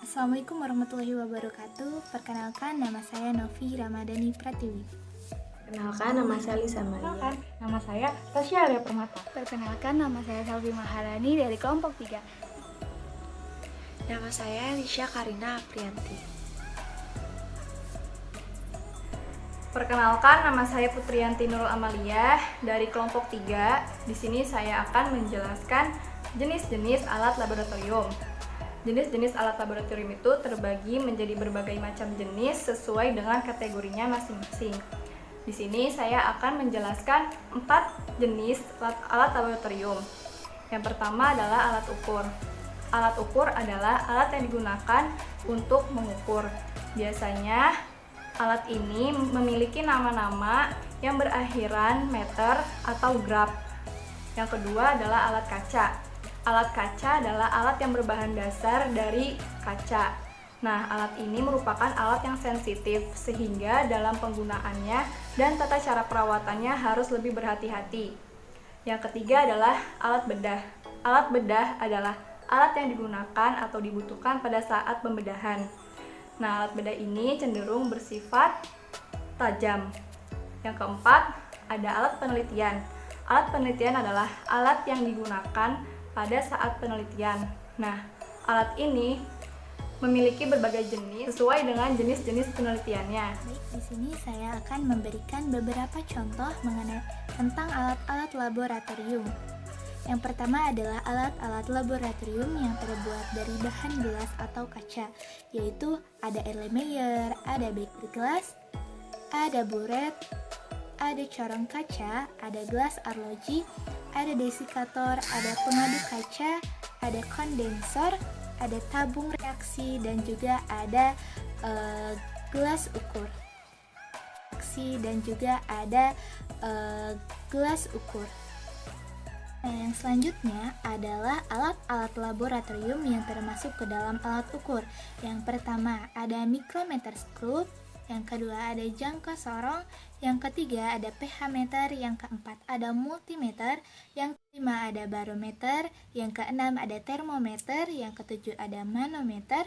Assalamualaikum warahmatullahi wabarakatuh. Perkenalkan, nama saya Novi Ramadhani Pratiwi. Perkenalkan, nama saya Lisa Maria. Perkenalkan, nama saya Tasya Arya Permata. Perkenalkan, nama saya Salvi Maharani dari kelompok 3. Nama saya Lisha Karina Aprianti. Perkenalkan, nama saya Putriyanti Nurul Amalia dari kelompok 3. Di sini saya akan menjelaskan jenis-jenis alat laboratorium. Jenis-jenis alat laboratorium itu terbagi menjadi berbagai macam jenis sesuai dengan kategorinya masing-masing. Di sini saya akan menjelaskan 4 jenis alat laboratorium. Yang pertama adalah alat ukur. Alat ukur adalah alat yang digunakan untuk mengukur. Biasanya alat ini memiliki nama-nama yang berakhiran meter atau gram. Yang kedua adalah alat kaca. Alat kaca adalah alat yang berbahan dasar dari kaca. Nah, alat ini merupakan alat yang sensitif sehingga dalam penggunaannya dan tata cara perawatannya harus lebih berhati-hati. Yang ketiga adalah alat bedah. Alat bedah adalah alat yang digunakan atau dibutuhkan pada saat pembedahan. Nah, alat bedah ini cenderung bersifat tajam. Yang keempat, ada alat penelitian. Alat penelitian adalah alat yang digunakan pada saat penelitian. Nah, alat ini memiliki berbagai jenis sesuai dengan jenis-jenis penelitiannya. Baik, di sini saya akan memberikan beberapa contoh mengenai tentang alat-alat laboratorium. Yang pertama adalah alat-alat laboratorium yang terbuat dari bahan gelas atau kaca, yaitu ada Erlenmeyer, ada Becker glass, ada buret, ada corong kaca, ada gelas arloji, ada desikator, ada pengadu kaca, ada kondensor, ada tabung reaksi, dan juga ada gelas ukur. Dan juga ada gelas ukur. Nah, yang selanjutnya adalah alat-alat laboratorium yang termasuk ke dalam alat ukur. Yang pertama ada mikrometer skrup, yang kedua ada jangka sorong, yang ketiga ada pH meter, yang keempat ada multimeter, yang kelima ada barometer, yang keenam ada termometer, yang ketujuh ada manometer,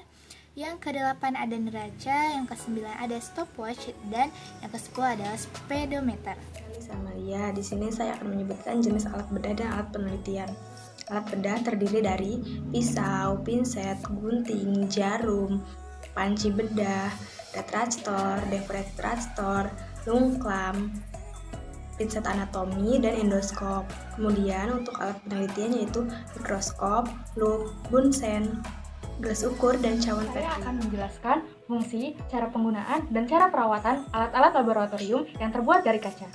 yang kedelapan ada neraca, yang kesembilan ada stopwatch, dan yang kesepuluh adalah speedometer. Lisa Maria, di sini saya akan menyebutkan jenis alat bedah dan alat penelitian. Alat bedah terdiri dari pisau, pinset, gunting, jarum, panci bedah, tetrastor, deprotrastor, lungklam, pinset anatomi, dan endoskop. Kemudian untuk alat penelitian yaitu mikroskop, lup, bunsen, gelas ukur, dan cawan Saya Petri. akan menjelaskan fungsi, cara penggunaan, dan cara perawatan alat-alat laboratorium yang terbuat dari kaca.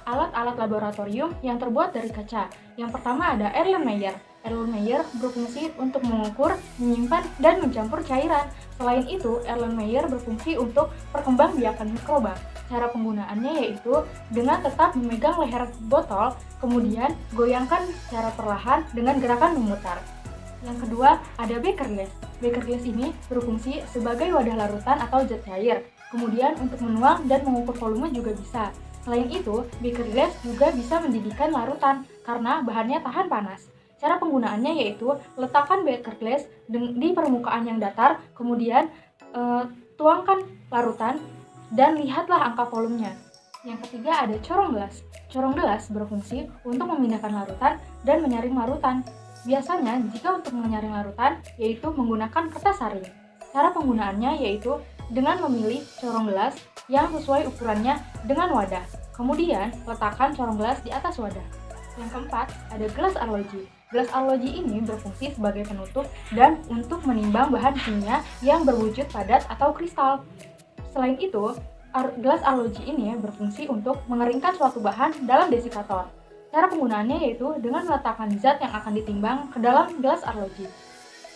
Alat-alat laboratorium yang terbuat dari kaca. Yang pertama ada Erlenmeyer. Erlenmeyer berfungsi untuk mengukur, menyimpan, dan mencampur cairan. Selain itu, Erlenmeyer berfungsi untuk perkembangbiakan mikroba. Cara penggunaannya yaitu dengan tetap memegang leher botol, kemudian goyangkan secara perlahan dengan gerakan memutar. Yang kedua, ada Becker glass. Becker glass ini berfungsi sebagai wadah larutan atau zat cair. Kemudian untuk menuang dan mengukur volume juga bisa. Selain itu, Becker glass juga bisa mendidihkan larutan karena bahannya tahan panas. Cara penggunaannya yaitu letakkan Becker glass di permukaan yang datar, kemudian tuangkan larutan dan lihatlah angka volumenya. Yang ketiga ada corong gelas. Corong gelas berfungsi untuk memindahkan larutan dan menyaring larutan. Biasanya jika untuk menyaring larutan yaitu menggunakan kertas saring. Cara penggunaannya yaitu dengan memilih corong gelas yang sesuai ukurannya dengan wadah. Kemudian letakkan corong gelas di atas wadah. Yang keempat ada gelas arloji. Gelas arloji ini berfungsi sebagai penutup dan untuk menimbang bahan kimia yang berwujud padat atau kristal. Selain itu, gelas arloji ini berfungsi untuk mengeringkan suatu bahan dalam desikator. Cara penggunaannya yaitu dengan meletakkan zat yang akan ditimbang ke dalam gelas arloji.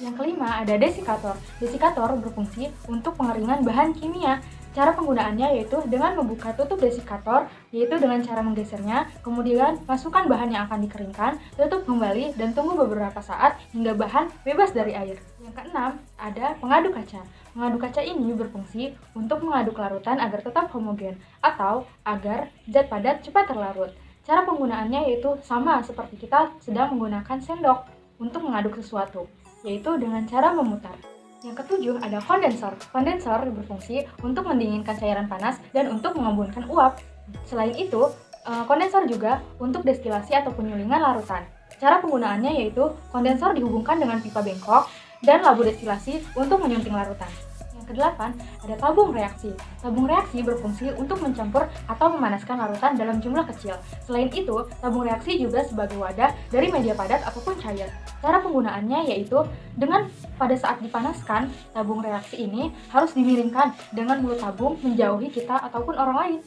Yang kelima ada desikator. Desikator berfungsi untuk pengeringan bahan kimia. Cara penggunaannya yaitu dengan membuka tutup desikator, yaitu dengan cara menggesernya, kemudian masukkan bahan yang akan dikeringkan, tutup kembali, dan tunggu beberapa saat hingga bahan bebas dari air. Yang keenam, ada pengadu kaca. Pengadu kaca ini berfungsi untuk mengaduk larutan agar tetap homogen, atau agar zat padat cepat terlarut. Cara penggunaannya yaitu sama seperti kita sedang menggunakan sendok untuk mengaduk sesuatu, yaitu dengan cara memutar. Yang ketujuh ada kondensor. Kondensor berfungsi untuk mendinginkan cairan panas dan untuk mengembunkan uap. Selain itu, kondensor juga untuk destilasi atau penyulingan larutan. Cara penggunaannya yaitu kondensor dihubungkan dengan pipa bengkok dan labu destilasi untuk menyunting larutan. Yang kedelapan ada tabung reaksi. Tabung reaksi berfungsi untuk mencampur atau memanaskan larutan dalam jumlah kecil. Selain itu, tabung reaksi juga sebagai wadah dari media padat ataupun cair. Cara penggunaannya yaitu dengan pada saat dipanaskan, tabung reaksi ini harus dimiringkan dengan mulut tabung menjauhi kita ataupun orang lain.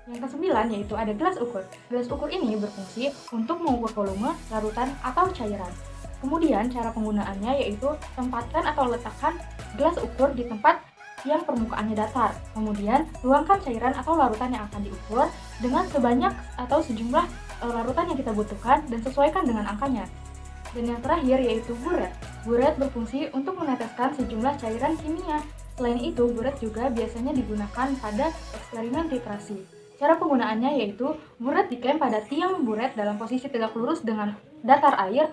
Yang kesembilan yaitu ada gelas ukur. Gelas ukur ini berfungsi untuk mengukur volume, larutan, atau cairan. Kemudian cara penggunaannya yaitu tempatkan atau letakkan gelas ukur di tempat yang permukaannya datar. Kemudian tuangkan cairan atau larutan yang akan diukur dengan sebanyak atau sejumlah larutan yang kita butuhkan dan sesuaikan dengan angkanya. Dan yang terakhir yaitu buret. Buret berfungsi untuk meneteskan sejumlah cairan kimia. Selain itu, buret juga biasanya digunakan pada eksperimen titrasi. Cara penggunaannya yaitu buret dikem pada tiang buret dalam posisi tegak lurus dengan datar air.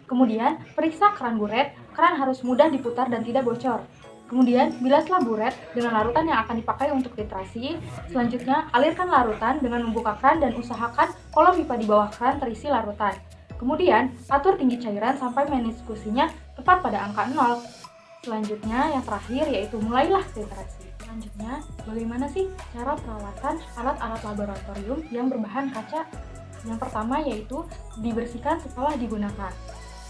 Kemudian, periksa keran buret. Keran harus mudah diputar dan tidak bocor. Kemudian, bilaslah buret dengan larutan yang akan dipakai untuk titrasi. Selanjutnya, alirkan larutan dengan membuka keran dan usahakan kolom pipa di bawah keran terisi larutan. Kemudian, atur tinggi cairan sampai meniskusinya tepat pada angka 0. Selanjutnya, yang terakhir yaitu mulailah titrasi. Selanjutnya, bagaimana sih cara perawatan alat-alat laboratorium yang berbahan kaca? Yang pertama yaitu dibersihkan setelah digunakan.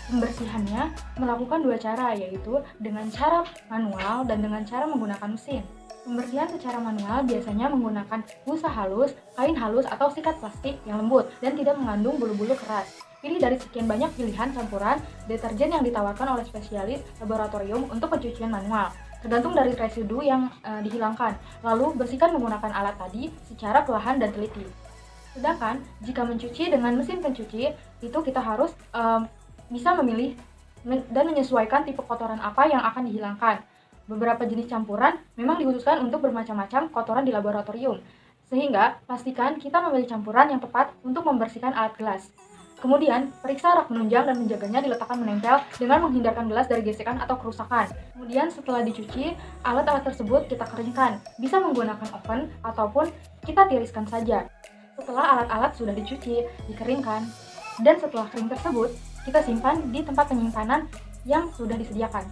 Pembersihannya melakukan dua cara, yaitu dengan cara manual dan dengan cara menggunakan mesin. Pembersihan secara manual biasanya menggunakan busa halus, kain halus, atau sikat plastik yang lembut dan tidak mengandung bulu-bulu keras. Pilih dari sekian banyak pilihan campuran deterjen yang ditawarkan oleh spesialis laboratorium untuk pencucian manual, tergantung dari residu yang dihilangkan. Lalu bersihkan menggunakan alat tadi secara perlahan dan teliti. Sedangkan jika mencuci dengan mesin pencuci, itu kita harus bisa memilih dan menyesuaikan tipe kotoran apa yang akan dihilangkan. Beberapa jenis campuran memang dikhususkan untuk bermacam-macam kotoran di laboratorium, sehingga pastikan kita memilih campuran yang tepat untuk membersihkan alat gelas. Kemudian, periksa rak penunjang dan menjaganya diletakkan menempel dengan menghindarkan gelas dari gesekan atau kerusakan. Kemudian, setelah dicuci, alat-alat tersebut kita keringkan. Bisa menggunakan oven ataupun kita tiriskan saja. Setelah alat-alat sudah dicuci, dikeringkan, dan setelah kering tersebut, kita simpan di tempat penyimpanan yang sudah disediakan.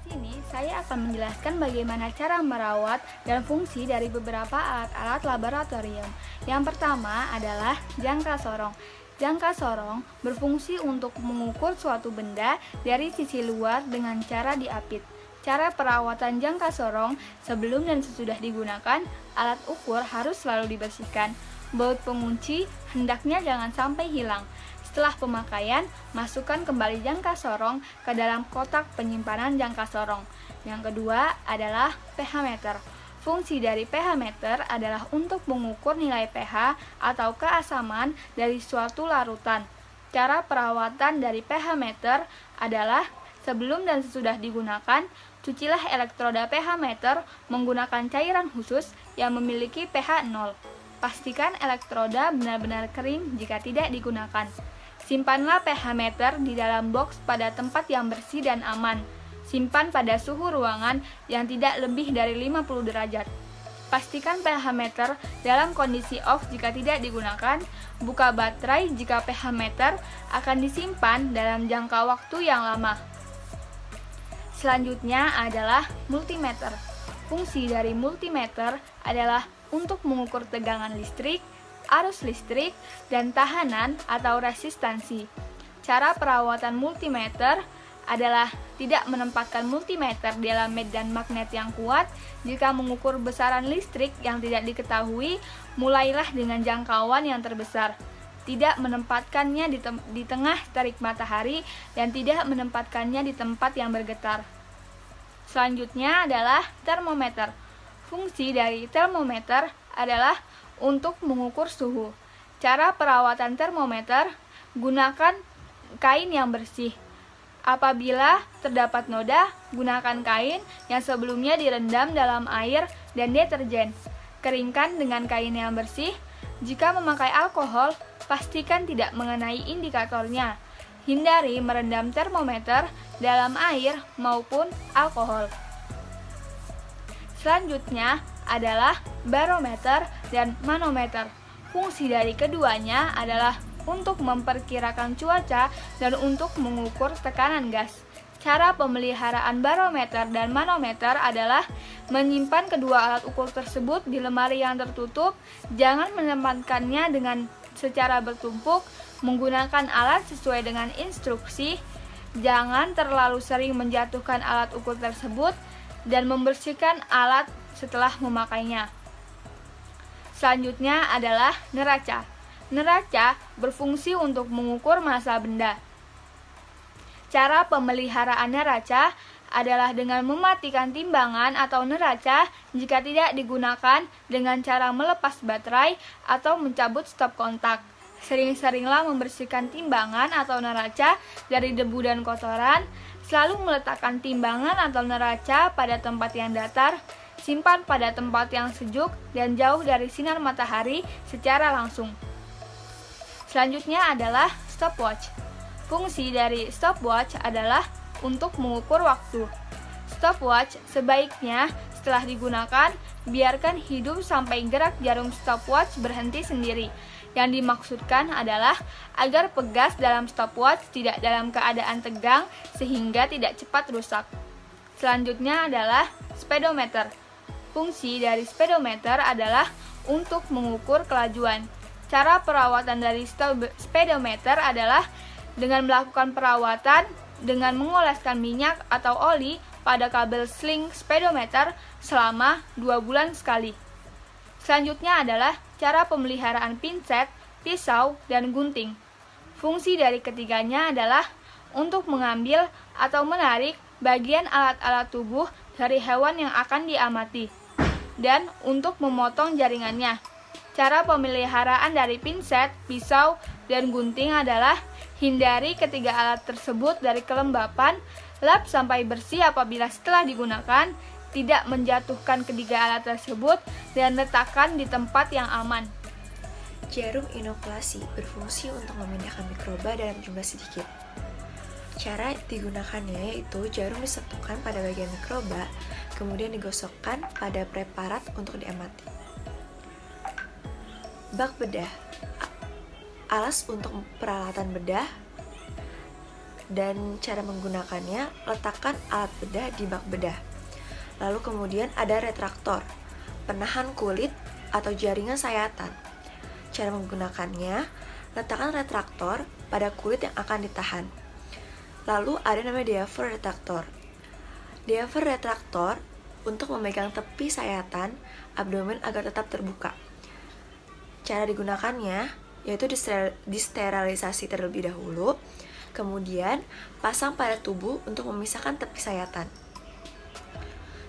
Di sini saya akan menjelaskan bagaimana cara merawat dan fungsi dari beberapa alat-alat laboratorium. Yang pertama adalah jangka sorong. Jangka sorong berfungsi untuk mengukur suatu benda dari sisi luar dengan cara diapit. Cara perawatan jangka sorong sebelum dan sesudah digunakan, alat ukur harus selalu dibersihkan. Baut pengunci hendaknya jangan sampai hilang. Setelah pemakaian, masukkan kembali jangka sorong ke dalam kotak penyimpanan jangka sorong. Yang kedua adalah pH meter. Fungsi dari pH meter adalah untuk mengukur nilai pH atau keasaman dari suatu larutan. Cara perawatan dari pH meter adalah sebelum dan sesudah digunakan, cucilah elektroda pH meter menggunakan cairan khusus yang memiliki pH 0. Pastikan elektroda benar-benar kering jika tidak digunakan. Simpanlah pH meter di dalam box pada tempat yang bersih dan aman. Simpan pada suhu ruangan yang tidak lebih dari 50 derajat. Pastikan pH meter dalam kondisi off jika tidak digunakan. Buka baterai jika pH meter akan disimpan dalam jangka waktu yang lama. Selanjutnya adalah multimeter. Fungsi dari multimeter adalah untuk mengukur tegangan listrik, arus listrik, dan tahanan atau resistansi. Cara perawatan multimeter adalah tidak menempatkan multimeter di dalam medan magnet yang kuat. Jika mengukur besaran listrik yang tidak diketahui, mulailah dengan jangkauan yang terbesar. Tidak menempatkannya di tengah terik matahari dan tidak menempatkannya di tempat yang bergetar. Selanjutnya adalah termometer. Fungsi dari termometer adalah untuk mengukur suhu. Cara perawatan termometer, gunakan kain yang bersih. Apabila terdapat noda, gunakan kain yang sebelumnya direndam dalam air dan deterjen. Keringkan dengan kain yang bersih. Jika memakai alkohol, pastikan tidak mengenai indikatornya. Hindari merendam termometer dalam air maupun alkohol. Selanjutnya adalah barometer dan manometer. Fungsi dari keduanya adalah untuk memperkirakan cuaca dan untuk mengukur tekanan gas. Cara pemeliharaan barometer dan manometer adalah menyimpan kedua alat ukur tersebut di lemari yang tertutup, jangan menempatkannya dengan secara bertumpuk, menggunakan alat sesuai dengan instruksi, jangan terlalu sering menjatuhkan alat ukur tersebut, dan membersihkan alat setelah memakainya. Selanjutnya adalah neraca. Neraca berfungsi untuk mengukur massa benda. Cara pemeliharaan neraca adalah dengan mematikan timbangan atau neraca jika tidak digunakan dengan cara melepas baterai atau mencabut stop kontak. Sering-seringlah membersihkan timbangan atau neraca dari debu dan kotoran. Selalu meletakkan timbangan atau neraca pada tempat yang datar, simpan pada tempat yang sejuk dan jauh dari sinar matahari secara langsung. Selanjutnya adalah stopwatch. Fungsi dari stopwatch adalah untuk mengukur waktu. Stopwatch sebaiknya setelah digunakan, biarkan hidup sampai gerak jarum stopwatch berhenti sendiri. Yang dimaksudkan adalah agar pegas dalam stopwatch tidak dalam keadaan tegang sehingga tidak cepat rusak. Selanjutnya adalah speedometer. Fungsi dari speedometer adalah untuk mengukur kelajuan. Cara perawatan dari speedometer adalah dengan melakukan perawatan dengan mengoleskan minyak atau oli pada kabel sling speedometer selama 2 bulan sekali. Selanjutnya adalah cara pemeliharaan pinset, pisau, dan gunting. Fungsi dari ketiganya adalah untuk mengambil atau menarik bagian alat-alat tubuh dari hewan yang akan diamati, dan untuk memotong jaringannya. Cara pemeliharaan dari pinset, pisau, dan gunting adalah hindari ketiga alat tersebut dari kelembapan, lap sampai bersih apabila setelah digunakan, tidak menjatuhkan ketiga alat tersebut, dan letakkan di tempat yang aman. Jarum inokulasi berfungsi untuk memindahkan mikroba dalam jumlah sedikit. Cara digunakannya yaitu jarum disatukan pada bagian mikroba, kemudian digosokkan pada preparat untuk diamati. Bak bedah, alas untuk peralatan bedah, dan cara menggunakannya, letakkan alat bedah di bak bedah. Lalu kemudian ada retraktor, penahan kulit atau jaringan sayatan. Cara menggunakannya, letakkan retraktor pada kulit yang akan ditahan. Lalu ada namanya diapher retraktor. Diapher retraktor untuk memegang tepi sayatan abdomen agar tetap terbuka. Cara digunakannya yaitu disterilisasi terlebih dahulu, kemudian pasang pada tubuh untuk memisahkan tepi sayatan.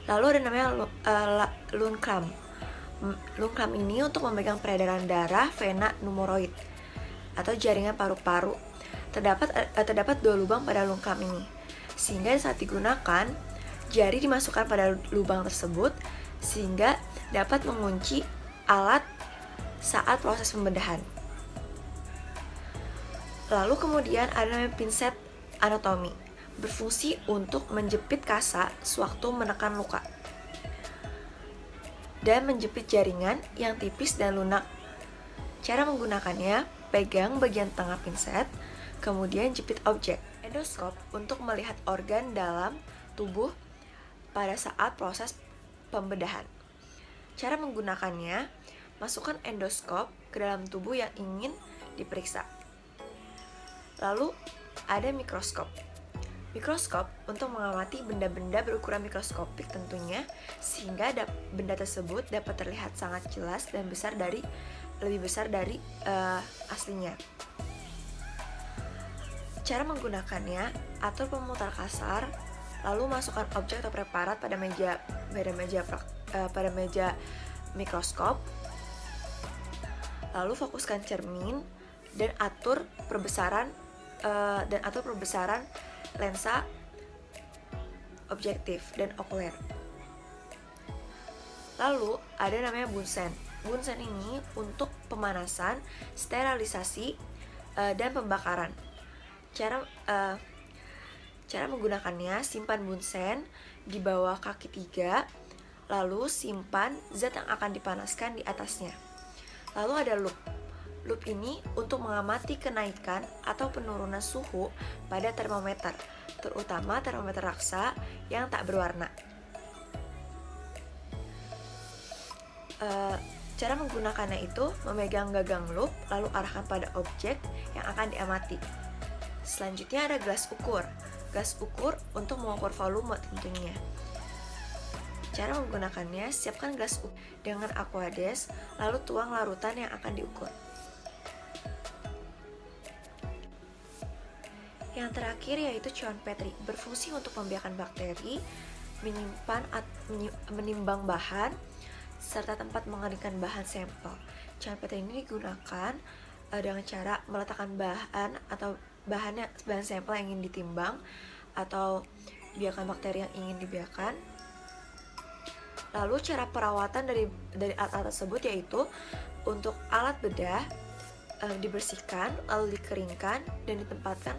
Lalu ada namanya lung clamp. Lung clamp ini untuk memegang peredaran darah vena pneumoroid atau jaringan paru-paru. Terdapat 2 lubang pada lung clamp ini, sehingga saat digunakan jari dimasukkan pada lubang tersebut sehingga dapat mengunci alat saat proses pembedahan. Lalu kemudian ada namanya pinset anatomi, berfungsi untuk menjepit kasa sewaktu menekan luka dan menjepit jaringan yang tipis dan lunak. Cara menggunakannya, pegang bagian tengah pinset, kemudian jepit objek. Endoskop untuk melihat organ dalam tubuh pada saat proses pembedahan. Cara menggunakannya, masukkan endoskop ke dalam tubuh yang ingin diperiksa. Lalu ada mikroskop. Mikroskop untuk mengamati benda-benda berukuran mikroskopik tentunya, sehingga benda tersebut dapat terlihat sangat jelas dan lebih besar dari aslinya. Cara menggunakannya, atur pemutar kasar, lalu masukkan objek atau preparat pada meja mikroskop, lalu fokuskan cermin dan atur perbesaran lensa objektif dan okuler. Lalu ada namanya bunsen. Bunsen ini untuk pemanasan, sterilisasi, dan pembakaran. Cara menggunakannya, simpan bunsen di bawah kaki 3 Lalu simpan zat yang akan dipanaskan di atasnya. Lalu ada loop. Loop ini untuk mengamati kenaikan atau penurunan suhu pada termometer, terutama termometer raksa yang tak berwarna. Cara menggunakannya itu memegang gagang loop lalu arahkan pada objek yang akan diamati. Selanjutnya ada gelas ukur. Gelas ukur untuk mengukur volume tentunya. Cara menggunakannya, siapkan gelas ukur dengan aquades, lalu tuang larutan yang akan diukur. Yang terakhir yaitu cawan Petri, berfungsi untuk membiarkan bakteri, menimbang bahan, serta tempat mengeringkan bahan sampel. Cawan Petri ini digunakan dengan cara meletakkan bahan atau bahan sampel yang ingin ditimbang atau biarkan bakteri yang ingin dibiarkan. Lalu cara perawatan dari alat-alat tersebut yaitu untuk alat bedah dibersihkan, lalu dikeringkan dan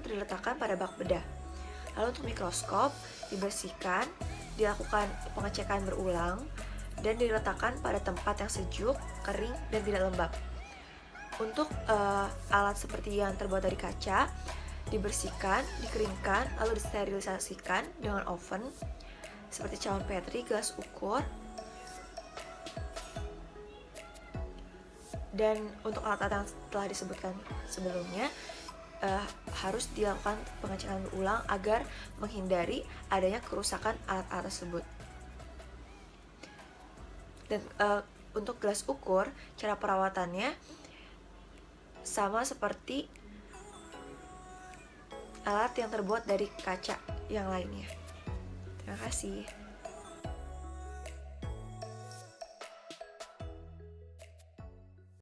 diletakkan pada bak bedah. Lalu untuk mikroskop dibersihkan, dilakukan pengecekan berulang dan diletakkan pada tempat yang sejuk, kering dan tidak lembab. Untuk alat seperti yang terbuat dari kaca dibersihkan, dikeringkan, lalu disterilisasikan dengan oven seperti cawan Petri, gelas ukur. Dan untuk alat-alat yang telah disebutkan sebelumnya harus dilakukan pengecekan berulang agar menghindari adanya kerusakan alat-alat tersebut. Dan untuk gelas ukur, cara perawatannya sama seperti alat yang terbuat dari kaca yang lainnya. Terima kasih.